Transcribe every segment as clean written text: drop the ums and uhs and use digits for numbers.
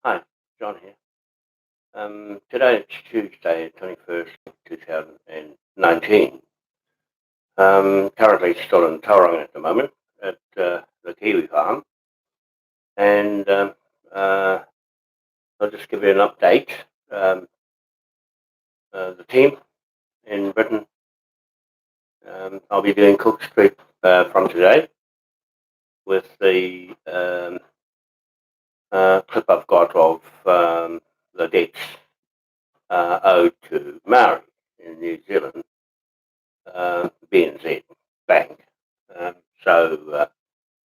Hi, John here. Today it's Tuesday, 21st, 2019. Currently still in Tauranga at the moment at the Kiwi farm. And uh, I'll just give you an update. Um, the team in Britain, I'll be doing Cook Street from today with the clip I've got of the debts owed to Maori in New Zealand, BNZ Bank. Um, so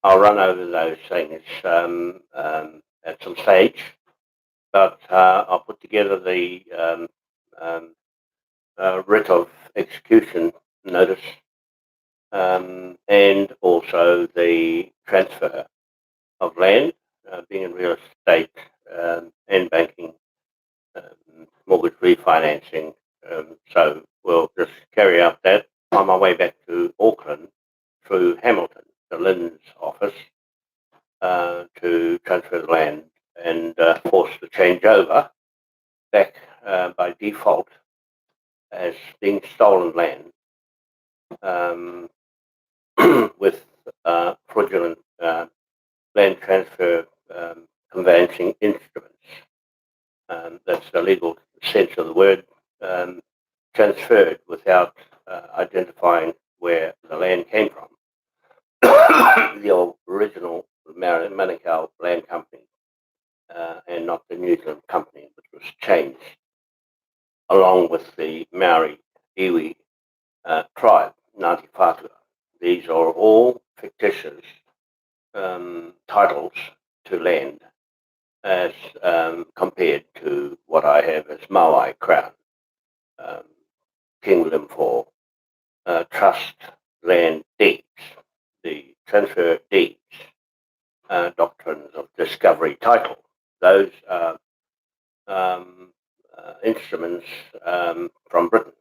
I'll run over those things at some stage, but I'll put together the um, writ of execution notice and also the transfer of land, being in real estate and banking, mortgage refinancing. So we'll just carry out that on my way back to Auckland through Hamilton, the Lynn's office, to transfer the land and force the changeover back by default as being stolen land um, with fraudulent land transfer conveyancing instruments. That's the legal sense of the word. Transferred without identifying where the land came from. The original Manukau Land Company, and not the New Zealand company, which was changed along with the Maori iwi tribe, Ngāti Whātua. These are all fictitious titles to land as compared to what I have as Moai Crown, um, King William IV, trust land deeds, the transfer deeds, doctrines of discovery title. Those are instruments from Britain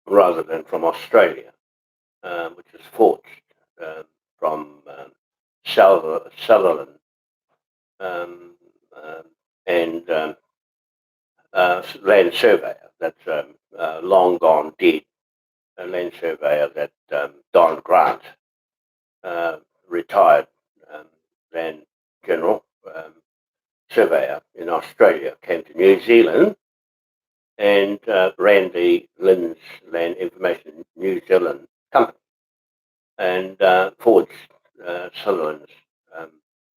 rather than from Australia, which is forged from Sutherland um, and land surveyor. That's long gone dead. A land surveyor that Don Grant, retired land general surveyor in Australia, came to New Zealand and ran the Lynn's Land Information New Zealand company and forged Sutherland's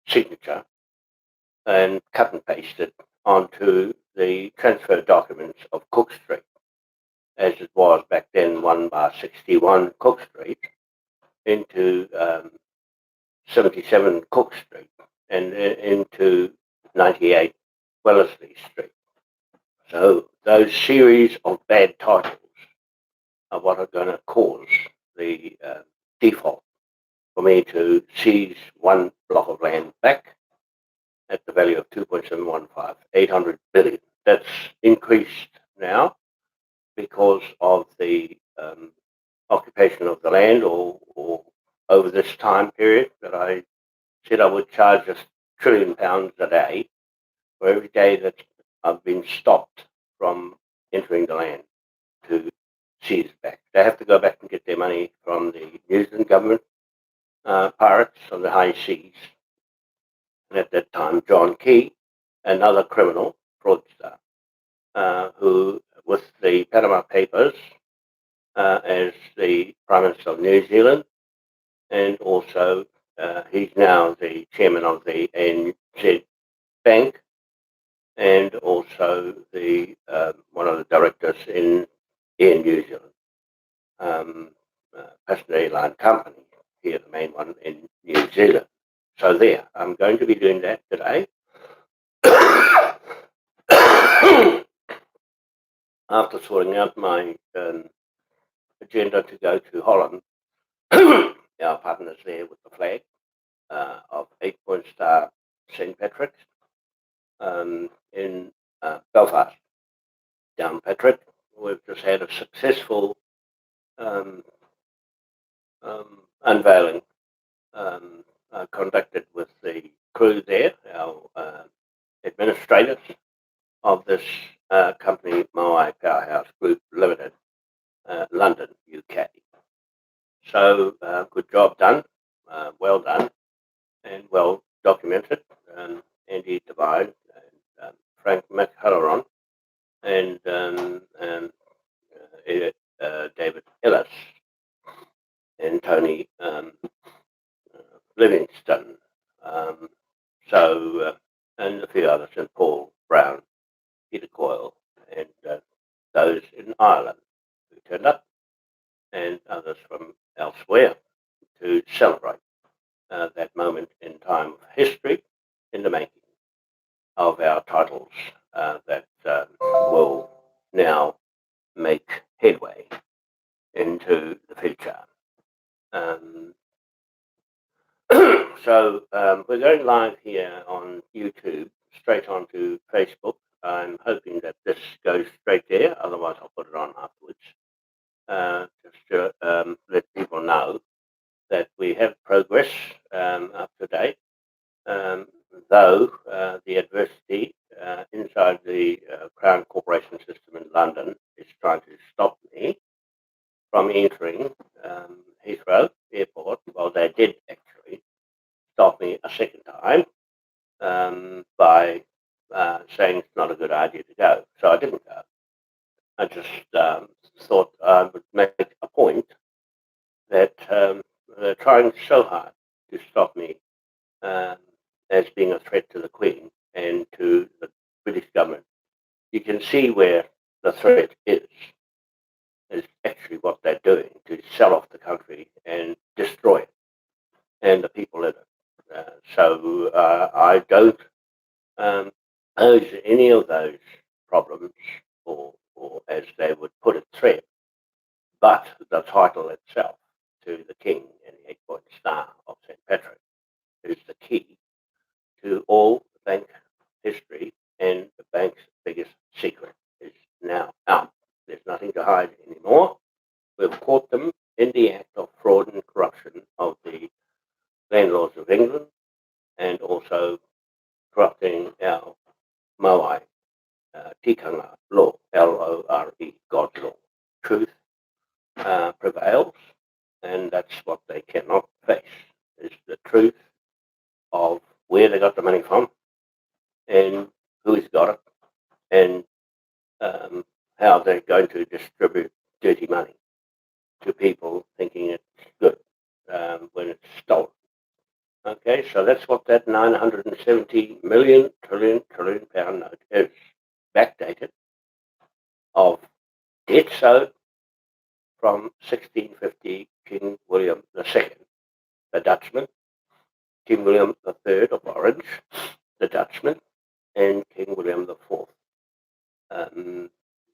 signature and cut and pasted onto the transfer documents of Cook Street, as it was back then 1/61 Cook Street, into 77 Cook Street and into 98 Wellesley Street. So those series of bad titles are what are going to cause the default for me to seize one block of land back at the value of 2.715, 800 billion. That's increased now because of the occupation of the land, or over this time period that I said I would charge us £1 trillion a day for every day that I've been stopped from entering the land to seize back. They have to go back and get their money from the New Zealand government, pirates on the high seas. And at that time, John Key, another criminal fraudster, who, with the Panama Papers, as the Prime Minister of New Zealand, and also he's now the chairman of the ANZ Bank, and also the one of the directors in Air New Zealand, passenger airline company, here the main one in New Zealand. So there, I'm going to be doing that today. After sorting out my agenda to go to Holland, our partners there with the flag of 8-point star St. Patrick's in Belfast, Downpatrick. We've just had a successful um, unveiling conducted with the crew there, our administrators of this company, Moai Powerhouse Group Limited, London, UK. So good job done, well done, and well documented. Andy Devine and Frank McHelleron and David Ellis and Tony Livingston. Um, and a few others, and Paul Brown, Peter Coyle, and those in Ireland who turned up, and others from elsewhere to celebrate that moment in time of history in the making of our titles that will now make headway into the future. So we're going live here on YouTube, straight onto Facebook. I'm hoping that this goes straight there, otherwise I'll put it on afterwards, just to let people know that we have progress up to date, though the adversity inside the Crown Corporation system in London is trying to stop me from entering Heathrow Airport. Well, they did actually stop me a second time by saying it's not a good idea to go. So I didn't go. I just thought I would make a point that they're trying so hard to stop me as being a threat to the Queen and to the British government. You can see where the threat is actually what they're doing to sell off the country and destroy it and the people in it. So I don't pose any of those problems, or as they would put it, threat, but the title itself to the King and the 8-point star of St. Patrick is the key to all bank history, and the bank's biggest secret is now out. There's nothing to hide anymore. We've caught them in the act of fraud and corruption of the landlords of England, and also corrupting our Moai tikanga law, Lore, God's law. Truth prevails, and that's what they cannot face, is the truth of where they got the money from and who's got it, and how they're going to distribute dirty money to people thinking it's good when it's stolen. Okay, so that's what that 970 million trillion pound note is. Backdated of debt owed from 1650 King William II, the Dutchman, King William III of Orange, the Dutchman, and King William IV,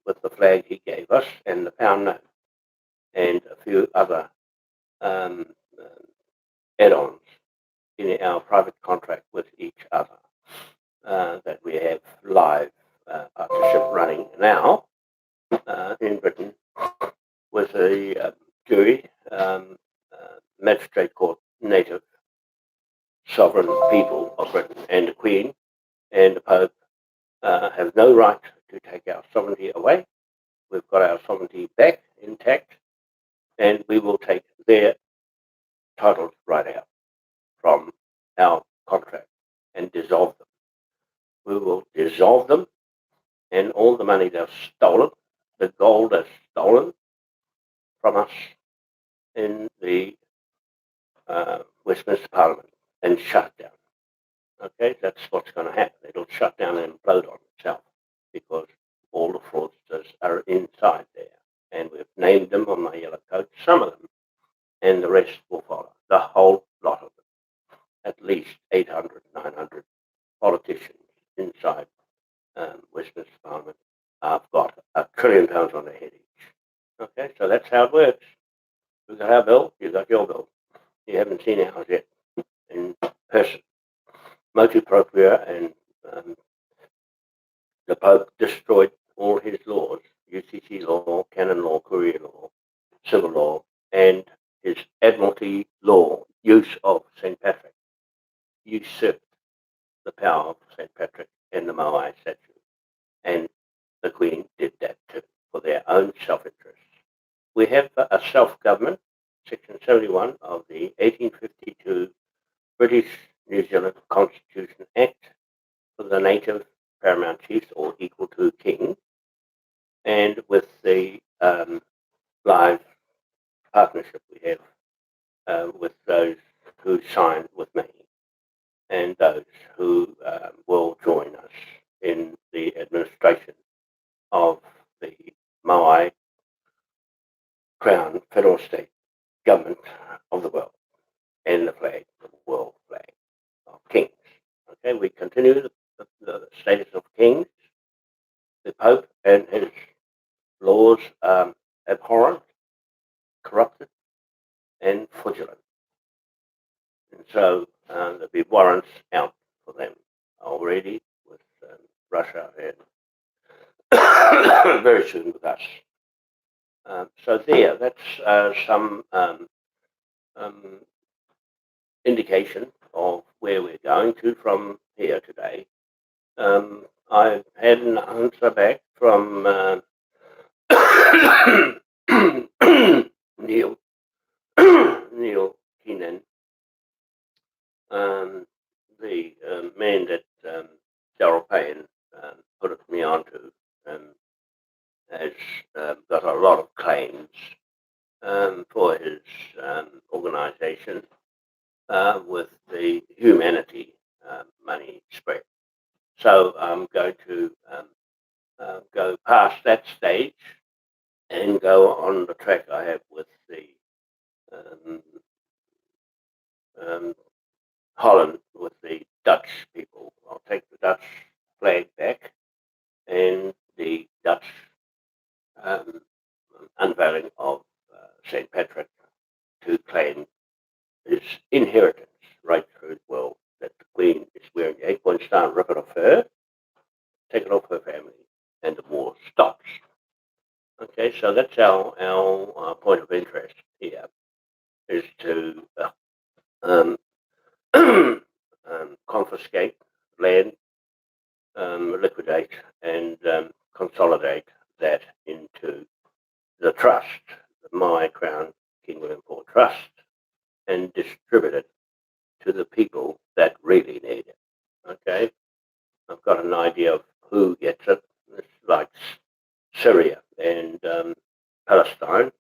with the flag he gave us and the pound note, and a few other add-ons in our private contract with each other that we have live partnership running now in Britain with a jury, magistrate court, native sovereign people of Britain, and the Queen and the Pope have no right to take our sovereignty away. We've got our sovereignty back intact, and we will take their titles right out from our contract and dissolve them. We will dissolve them, and all the money they've stolen, the gold they've stolen from us in the Westminster Parliament, and shut it down. Okay, that's what's going to happen. It'll shut down and implode on itself because all the fraudsters are inside there. And we've named them on my yellow coat, some of them, and the rest will follow. The whole lot of them. At least 800, 900 politicians inside Westminster Parliament have got £1 trillion on their head each. Okay, so that's how it works. We've got our bill, you've got your bill. You haven't seen ours yet in person. Motu proprio, and the Pope destroyed all his laws, UCC law, canon law, courier law, civil law, and his Admiralty law, use of St. Patrick, usurped the power of St. Patrick in the Moai statue. And the Queen did that too, for their own self-interest. We have a self-government, Section 71 of the 1852 British New Zealand Constitution Act for the native paramount chiefs or equal to king, and with the live partnership we have with those who signed with me and those who will join us in the administration of the Moai Crown Federal State Government of the world and the flag, the world flag of kings. Okay, we continue the status of kings. The Pope and his laws are abhorrent, corrupted, and fraudulent. And so there'll be warrants out for them already with Russia and very soon with us. So that's some indication of where we're going to from here today. I've had an answer back from Neil Keenan, the man that Daryl Payne put me onto, has got a lot of claims for his organisation with the humanity money spread. So I'm going to go past that stage and go on the track I have with the Holland, with the Dutch people. I'll take the Dutch flag back and the Dutch unveiling of St. Patrick to claim his inheritance right through the world, that the Queen is wearing the 8-point star, rip it off her, take it off her family, and the war stops. Okay, so that's our point of interest here, is to confiscate land, liquidate, and consolidate that into the trust, the Moai Crown King William IV Trust, and distribute it to the people that really need it. Okay, I've got an idea of who gets it. It's like Syria and Palestine,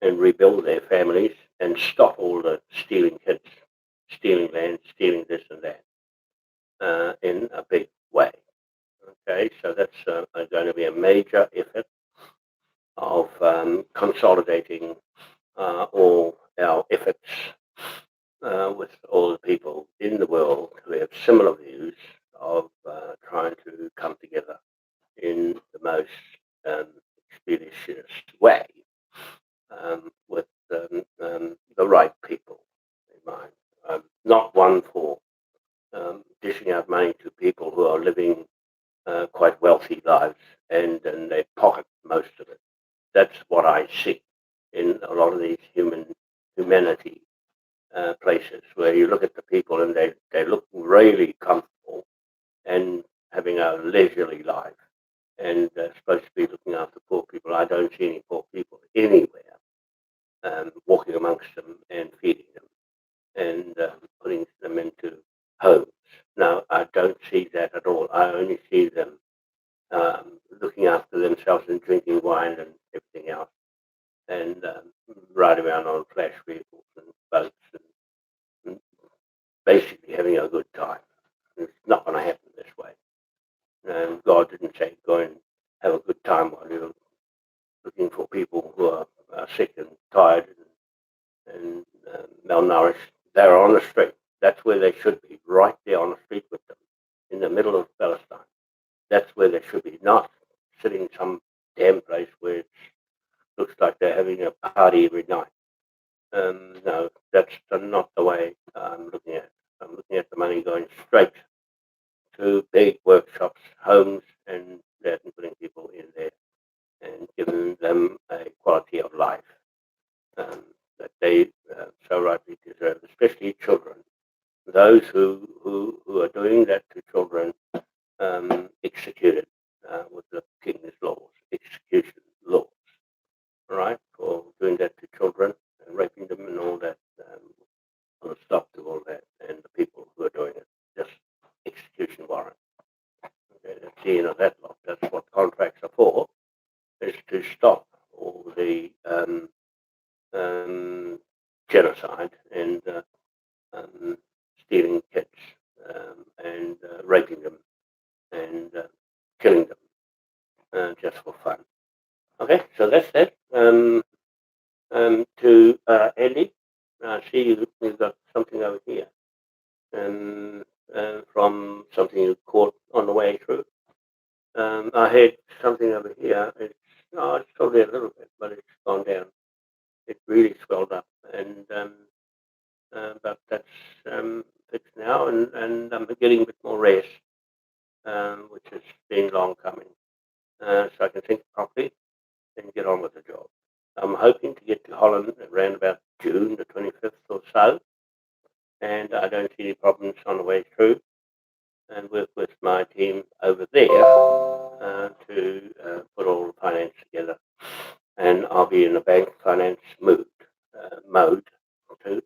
and rebuild their families and stop all the stealing kids, stealing land, stealing this and that in a big way. Okay, so that's going to be a major effort of consolidating all our efforts with all the people in the world who have similar views of trying to come together in the most expeditious way with the right people in mind. Not one for dishing out money to people who are living quite wealthy lives and they pocket most of it. That's what I see in a lot of these humanity places, where you look at the people and they look really comfortable and having a leisurely life and supposed to be looking after poor people. I don't see any poor people anywhere walking amongst them and feeding them and putting them into homes. No, I don't see that at all. I only see them looking after themselves and drinking wine and everything else, and ride around on flash vehicles and boats and basically having a good time. It's not going to happen this way. God didn't say go and have a good time while you're looking for people who are sick and tired and malnourished. They're on the street. That's where they should be, right there on the street with them, in the middle of Palestine. That's where they should be, not sitting in some damn place where it looks like they're having a party every night. No, that's not the way I'm looking at it. I'm looking at the money going straight to big workshops, homes, and that, and putting people in there and giving them a quality of life that they so rightly deserve, especially children. Those who are doing that to children executed with the king's laws, execution laws, right, for doing that to children and raping them and all that. Put a stop to all that, and the people who are doing it, just execution warrant. Okay, that's the end of that lot. That's what contracts are for, is to stop all the genocide and stealing kids and raping them and killing them just for fun. Okay, so that's that. To Andy, I see you've got something over here from something you caught on the way through. I had something over here. It's still there a little bit, but it's gone down. It really swelled up, and but that's fixed now, and I'm getting a bit more rest, which has been long coming, so I can think properly and get on with the job. I'm hoping to get to Holland around about June the 25th or so, and I don't see any problems on the way through, and work with my team over there to put all the finance together. And I'll be in the bank finance mode to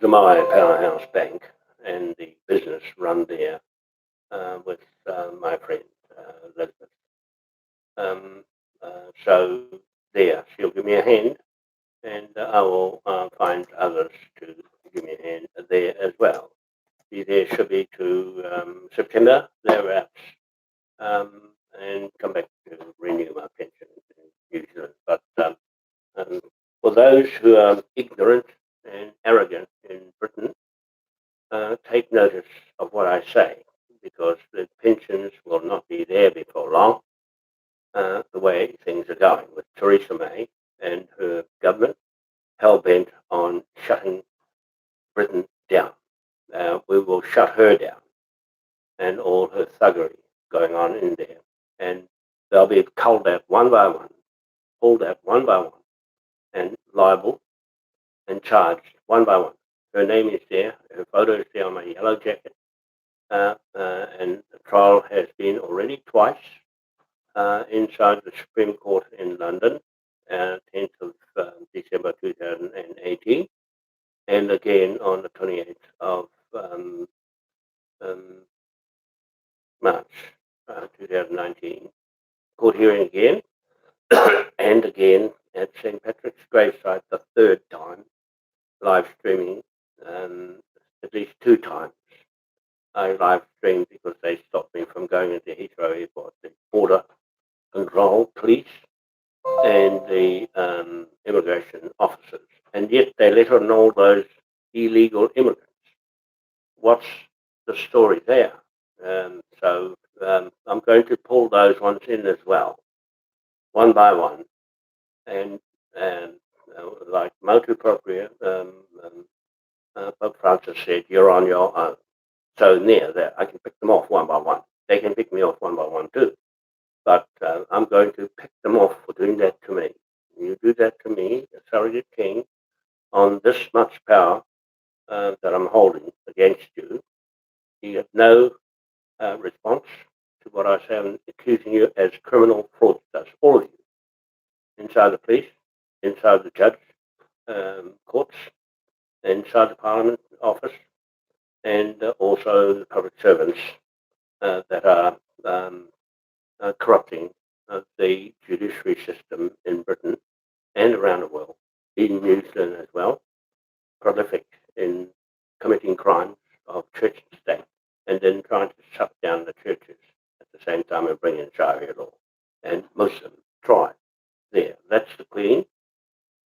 the Moai Powerhouse Bank and the business run there with my friend Elizabeth. So there, she'll give me a hand, and I will find others to give me a hand there as well. Be there should be to September thereabouts, and come back to renew my pension in New Zealand. But for those who are ignorant and arrogant in Britain, take notice of what I say, because the pensions will not be there before long. The way things are going with Theresa May and her government hell bent on shutting Britain down. We will shut her down and all her thuggery going on in there. And they'll be culled out one by one, pulled out one by one, and liable and charged one by one. Her name is there, her photo is there on my yellow jacket, and the trial has been already twice inside the Supreme Court in London, 10th of December 2018, and again on the 28th of March 2019. Court hearing again, and again at St. Patrick's gravesite the third time, live streaming at least two times. I live streamed because they stopped me from going into Heathrow Airport, the border control police and the immigration officers, and yet they let on all those illegal immigrants. What's the story there? So I'm going to pull those ones in as well, one by one, and like motu proprio, Pope Francis said, you're on your own. So near that, I can pick them off one by one. They can pick me off one by one too. But I'm going to pick them off for doing that to me. You do that to me, a surrogate king, on this much power that I'm holding against you. You have no response to what I say. I'm accusing you as criminal fraudsters, all of you, inside the police, inside the judge courts, inside the Parliament office, and also the public servants that are corrupting the judiciary system in Britain and around the world, in New Zealand as well, prolific in committing crimes of church and state, and then trying to shut down the churches at the same time and bring in Sharia law and Muslim tribe. There, that's the Queen.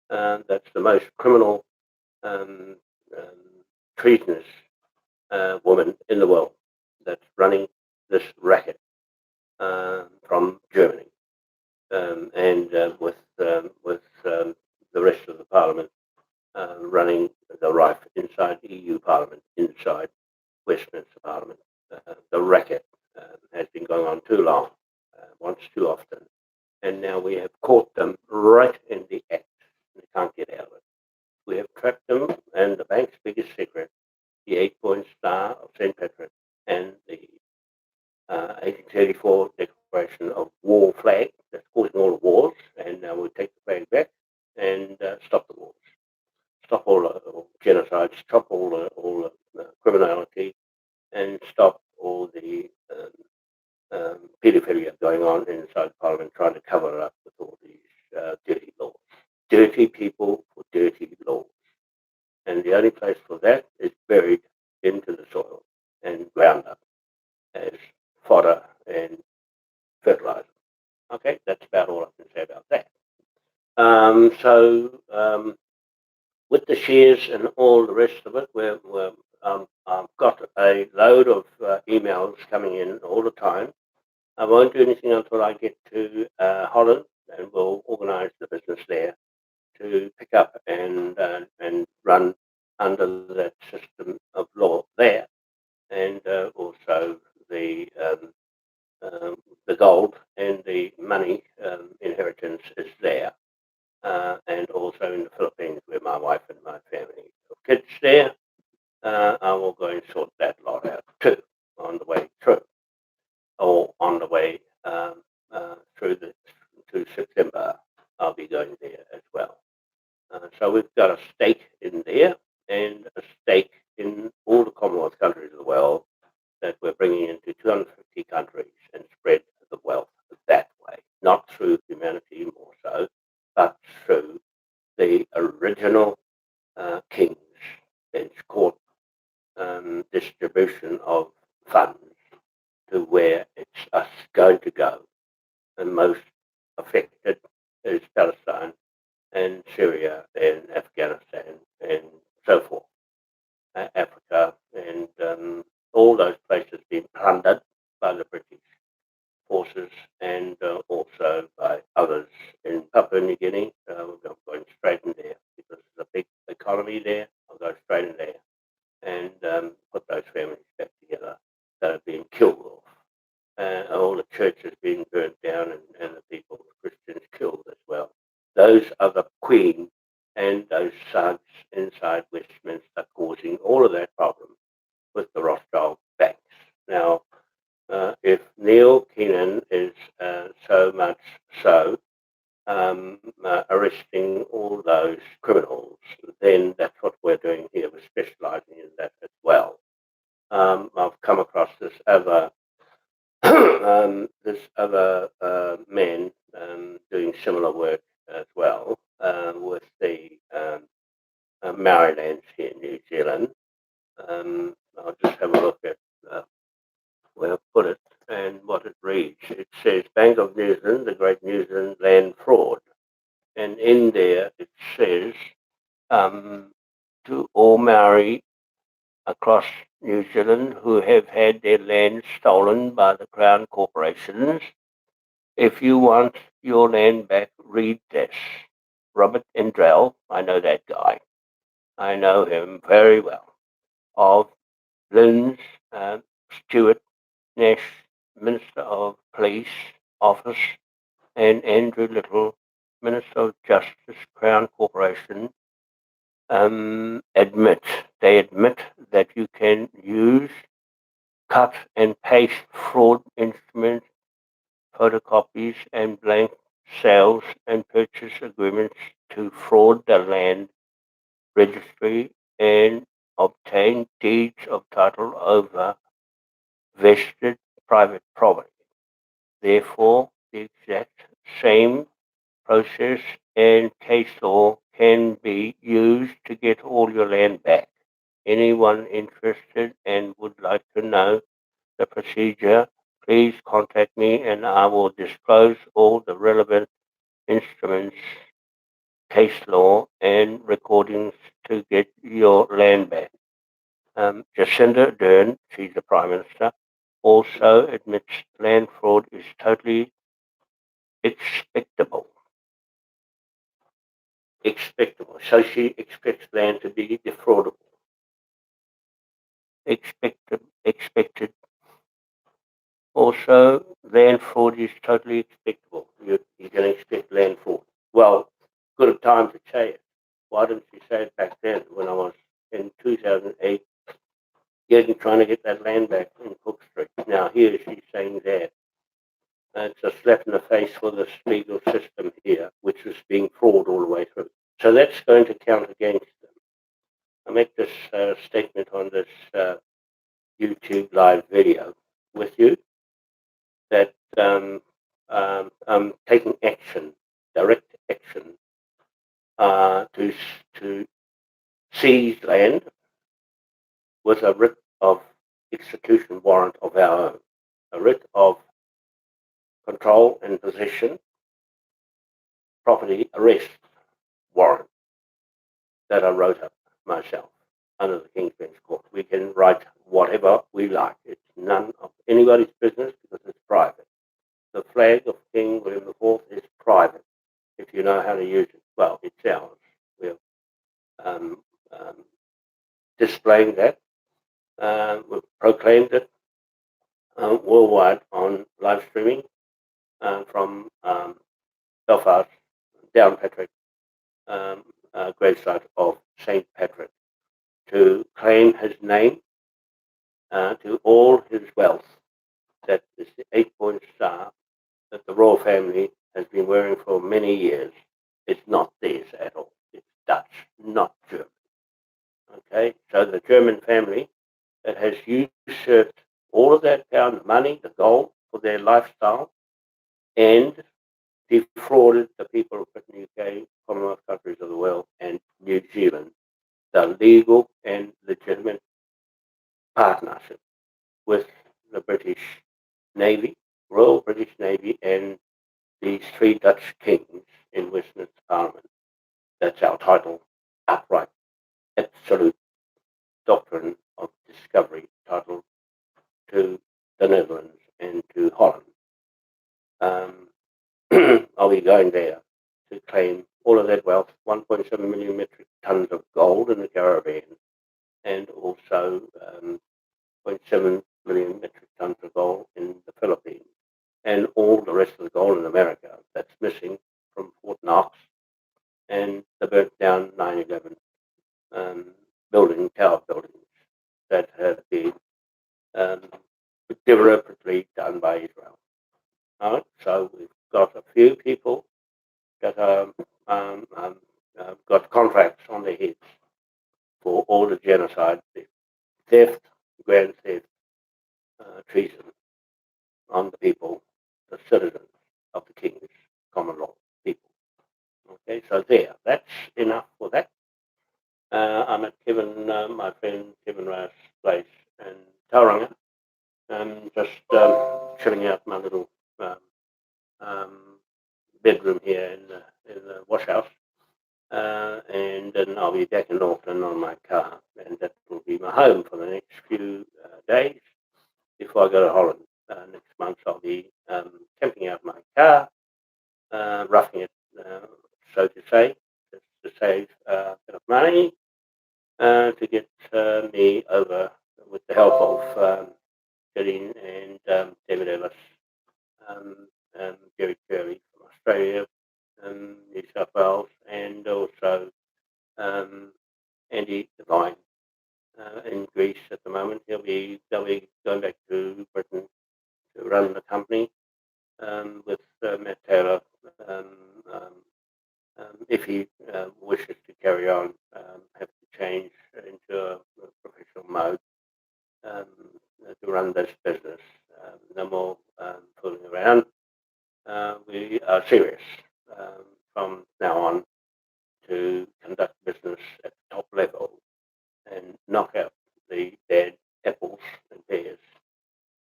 That's the most criminal, treasonous woman in the world that's running this racket from Germany, and with the rest of the Parliament running the rife inside the EU Parliament, inside Westminster Parliament. The racket has been going on too long, once too often, and now we have caught them right in the act. They can't get out of it. We have trapped them, and the bank's biggest secret, the 8-point star of St. Patrick, and the 1834 declaration of war flag that's causing all the wars, and we'll take the flag back and stop the wars, stop all the genocides, stop all the criminality, and stop all the pedophilia going on inside Parliament, trying to cover it up with all these dirty laws. Dirty people for dirty laws. And the only place for that is buried into the soil and ground up as fodder and fertilizer. Okay, that's about all I can say about that. With the shares and all the rest of it, I've got a load of emails coming in all the time. I won't do anything until I get to Holland, and we'll organise the business there to pick up and run under that system of law there, and also the the gold and the money inheritance is there, and also in the Philippines where my wife and my family have kids there. I will go and sort that lot out too on the way through, or on the way through to September. I'll be going there as well. So we've got a stake in there and a stake in all the Commonwealth countries of the world that we're bringing into 250 countries and spread the wealth that way, not through humanity more so, but through the original kings. It's called distribution of funds to where it's us going to go. And most affected is Palestine and Syria and Afghanistan and so forth, Africa, and all those places being plundered by the British forces and also by others in Papua New Guinea. We're going straight in there because there's a big economy there. I'll go straight in there and put those families back together that have been killed off. All the churches being burnt down and the people, the Christians, killed as well. Those are the Queen and those thugs inside Westminster causing all of that problem with the Rothschild banks. Now, if Neil Keenan is so much so arresting all those criminals, then that's what we're doing here. We're specialising in that as well. I've come across this other man doing similar work as well with the Marylands here in New Zealand. I'll just have a look at where I put it and what it reads. It says Bank of New Zealand, the Great New Zealand Land Fraud. And in there it says to all Maori across New Zealand who have had their land stolen by the Crown corporations, if you want your land back, read this. Robert Indrell, I know that guy. I know him very well. Of Lynn's Stewart Nash, Minister of Police Office, and Andrew Little, Minister of Justice, Crown Corporation, admit that you can use cut and paste fraud instruments, photocopies, and blank sales and purchase agreements to fraud the land registry and obtain deeds of title over vested private property. Therefore, the exact same process and case law can be used to get all your land back. Anyone interested and would like to know the procedure, please contact me and I will disclose all the relevant instruments, case law, and recordings to get your land back. Jacinda Ardern, she's the Prime Minister, also admits land fraud is totally expectable. So she expects land to be defraudable. Expected. Also, land fraud is totally expectable. You can expect land fraud. Well, good a time to say it. Why didn't she say it back then when I was in 2008 trying to get that land back in Cook Street. Now here she's saying that. It's a slap in the face for this legal system here, which is being fraud all the way through. So that's going to count against them. I make this statement on this YouTube live video with you that I'm taking action, direct action, to seize land with a writ of execution warrant of our own, a writ of control and possession, property arrest warrant that I wrote up myself under the King's Bench Court. We can write whatever we like. It's none of anybody's business because it's private. The flag of King William IV is private. If you know how to use it, well, it's ours. We're displaying that. We've proclaimed it worldwide on live streaming from Belfast, Downpatrick, gravesite of St. Patrick, to claim his name to all his wealth. That is the 8-point star that the royal family has been wearing for many years. It's not theirs at all. It's Dutch, not German. Okay, so the German family that has usurped all of that power, the money, the gold for their lifestyle, and defrauded the people of Britain, UK, Commonwealth countries of the world, and New Zealand, the legal and legitimate partnership with the British Navy, Royal British Navy, and these 3 Dutch kings in Westminster Parliament. That's our title, upright, absolute doctrine of discovery, title to the Netherlands and to Holland. I'll be going there to claim all of that wealth, 1.7 million metric tons of gold in the Caribbean, and also 0.7 million metric tons of gold in the Philippines, and all the rest of the gold in America that's missing from Fort Knox and the burnt down 9/11 tower buildings that have been deliberately done by Israel. All right, so we've got a few people that got contracts on their heads for all the genocide, the theft, grand theft, treason on the people, the citizens of the King's common law people. Okay, so that's enough for that. I'm at my friend Kevin Rowe's place in Tauranga, just chilling out my little bedroom here in the wash house. And then I'll be back in Auckland on my car, and that will be my home for the next few days before I go to Holland. Next month I'll be camping out my car, roughing it, so to say, just to save a bit of money, to get me over with the help of Gillian and David Ellis, Jerry Curley from Australia, New South Wales, and also Andy Devine in Greece at the moment. They'll be going back to Britain to run the company with Matt Taylor. If he wishes to carry on, have to change into a professional mode to run this business. No more fooling around. We are serious from now on to conduct business at the top level and knock out the bad apples and pears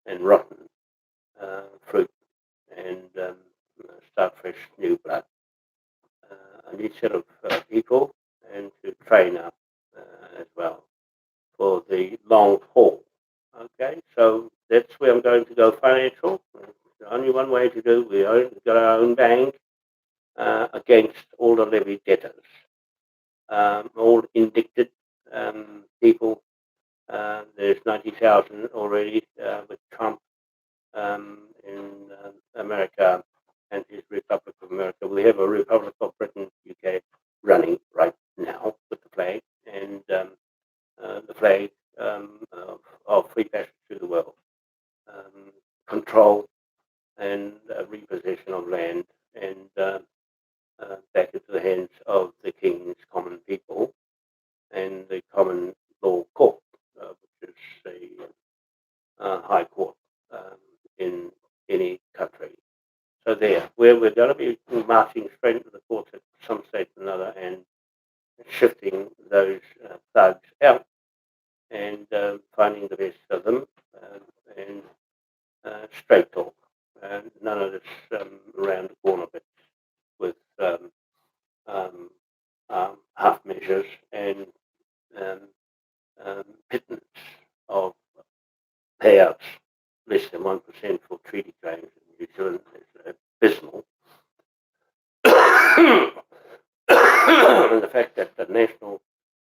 and rotten fruit, and start fresh new blood. A new set of people, and to train up as well for the long haul. Okay, so that's where I'm going to go financial. There's only one way to do. We got our own bank against all the levy debtors, all indicted people. There's 90,000 already with Trump in America and his Republic of America. We have a Republic of Britain, UK, running right now with the flag, and the flag of free passage through the world, control and repossession of land, and back into the hands of the king's common people and the common law court, which is the high court in any country. So there, we're going to be marching straight into the courts at some stage or another and shifting those thugs out and finding the best of them and straight talk. None of this around the corner bit with half measures and pittance of payouts less than 1% for treaty claims in New Zealand is abysmal. And the fact that the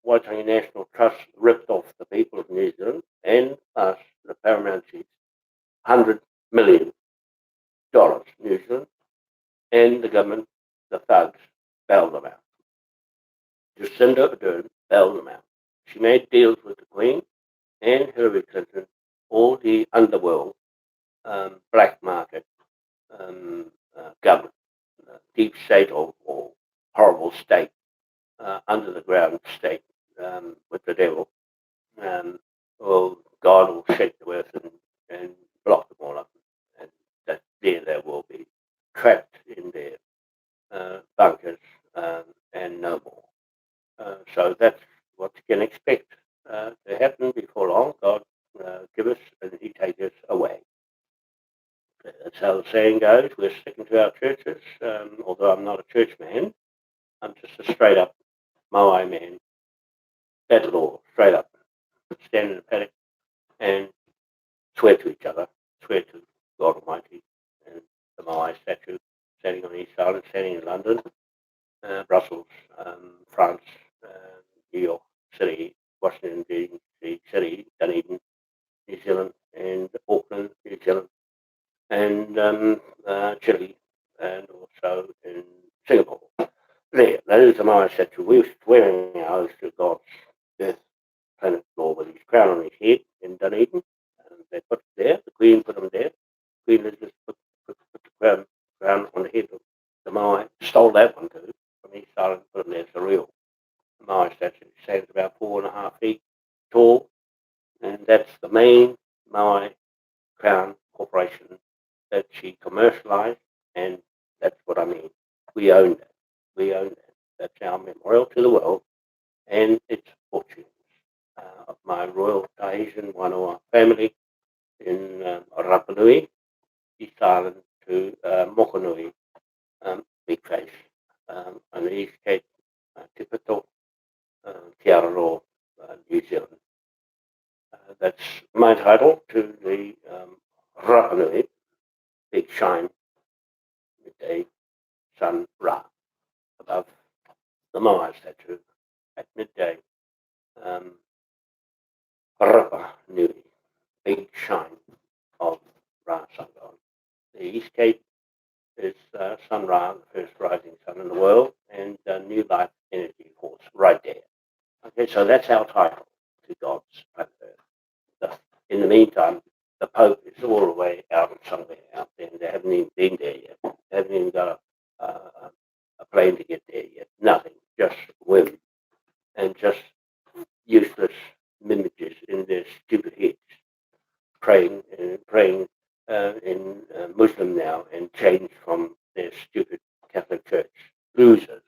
Waitangi National Trust ripped off the people of New Zealand and us, the paramount chiefs, $100 million New Zealand, and the government, the thugs, bailed them out. Jacinda Ardern bailed them out. She made deals with the Queen and Hillary Clinton, all the underworld, black market government, deep state or horrible state, under the ground state with the devil. Well, God will shake the earth and block them all up, and that there they will be trapped in their bunkers and no more. So that's what you can expect to happen before long. God give us and He take us away. That's how the saying goes. We're sticking to our churches, although I'm not a church man. I'm just a straight up Moai man. Bad law, straight up. Stand in a paddock and swear to each other, swear to God Almighty and the Moai statue standing on East Island, standing in London, Brussels, France, New York City, Washington DC City, Dunedin, New Zealand, and Auckland, New Zealand, and Chile, and also in Singapore. There, that is the Moai statue. We're swearing our oaths to God's earth, planet floor with his crown on his head in Dunedin. They put it there. The Queen put him there. Queen Elizabeth put the crown on the head of the Moai. Stole that one too from East Island. Put him there. It's a real Moai statue. It stands about 4.5 feet tall, and that's the main Moai Crown Corporation that she commercialised, and that's what I mean. We own that. We own that. That's our memorial to the world and its fortunes of my Royal Tahitian Wanoa family in Rapa Nui, East Island to Mokonui, Big Face, on the East Cape, Te Pito, Te Araroa, New Zealand. That's my title to the Rapa Nui, Big Shine, Midday Sun Ra, above the Moai statue at midday. Rapa Nui, Big Shine of Ra Sun God. The East Cape is Sun Ra, the first rising sun in the world, and New Life Energy Force right there. Okay, so that's our title to God's planet Earth. In the meantime, the Pope is all the way out somewhere out there, and they haven't even been there yet. They haven't even got a plane to get there yet. Nothing, just whim and just useless images in their stupid heads, praying in Muslim now and changed from their stupid Catholic Church. Losers.